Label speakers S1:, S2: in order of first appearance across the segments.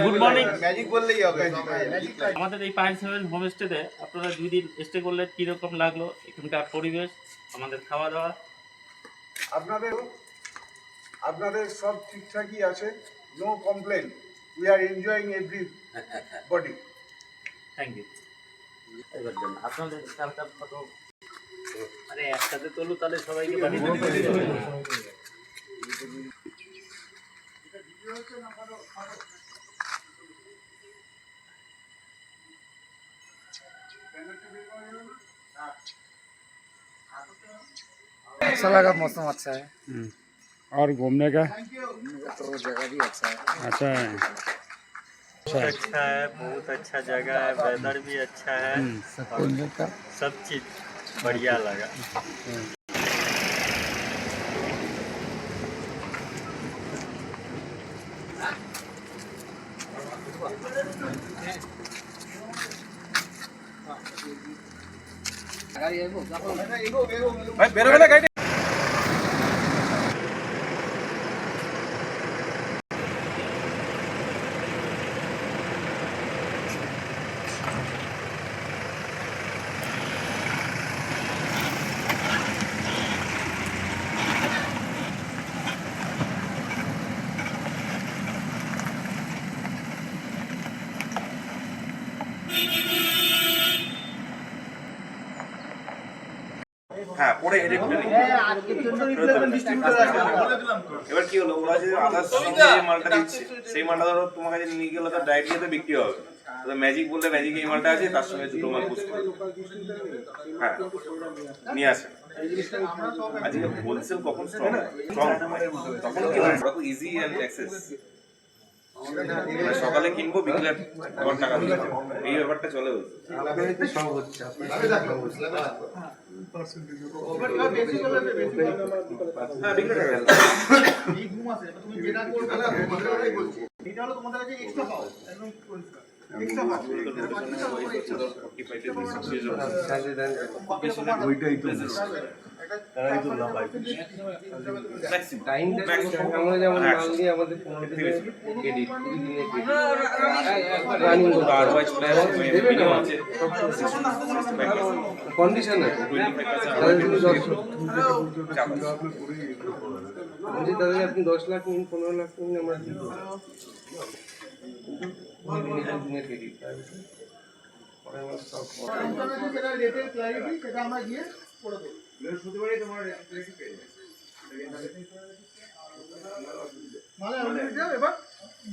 S1: Good morning.
S2: Magic বললেই হবে।
S1: আমাদের এই পাইন সেভেন হোমস্টেতে আপনারা 2 দিন স্টে করলে কীরকম লাগলো, এখানকার পরিবেশ, আমাদের খাওয়া দাওয়া?
S3: আপনাদের সব ঠিকঠাকই আছে, no complain. We are enjoying everybody.
S1: Thank you. এবার দেন আপনাদের কালকার ফটো। আরে একসাথে তোলো তাহলে সবাইকে পাঠিয়ে দেবো।
S4: अच्छा लगा, मौसम अच्छा है
S5: और घूमने का
S4: तो जगह भी अच्छा है।
S5: अच्छा है।
S1: अच्छा है, बहुत अच्छा जगह है, वेदर भी अच्छा है,
S4: घूमने का
S1: सब चीज बढ़िया लगा।
S2: ভাই বেরোবে গাড়ি। হ্যাঁ পরে এডিট করে এবার কি হলো, ওরা যে আদার্স যে মালটা দিচ্ছে সেই মালটা ধরো তোমার কাছে নিয়ে গেলে তো ডাইরেক্টলি বিক্রি হবে। তো ম্যাজিক বললে ম্যাজিক এই মালটা আছে, তার সঙ্গে দুটো মাল পুশ করে হ্যাঁ নিয়ে আসে। আজকে হোলসেল কখন স্ট্রং তখন কি হয়, ওরা তো ইজি অ্যান্ড অ্যাক্সেস। সকালে কিনবো বিকেলে আবার টাকা দিতে হবে, এই ব্যাপারটা চলে হচ্ছে। হ্যাঁ বিকেলে টাকা এটা হলো তোমাদের কাছে এক্সট্রা পাও, একদম
S6: আমরা যেমন মাল দিয়ে আমাদের 15 দিনে এডিট, 20 দিনে রানিং কন্ডিশন আছে। তাহলে আপনি 10 লাখ নিন, 15 লাখ নিন, আমরা দিই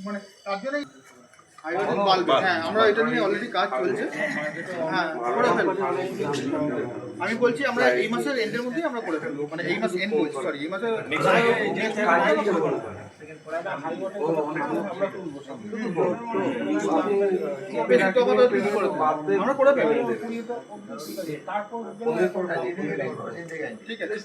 S3: মানে তার জন্য আমরা এটা নিয়ে অলরেডি কাজ চলছে। হ্যাঁ করে ফেলবো, আমি বলছি আমরা এই মাসের এন্ডের মধ্যেই আমরা করে ফেলবো, মানে এই মাস এন্ড বলছি, সরি এই মাসের আমরা করে ফেলবো। ঠিক আছে।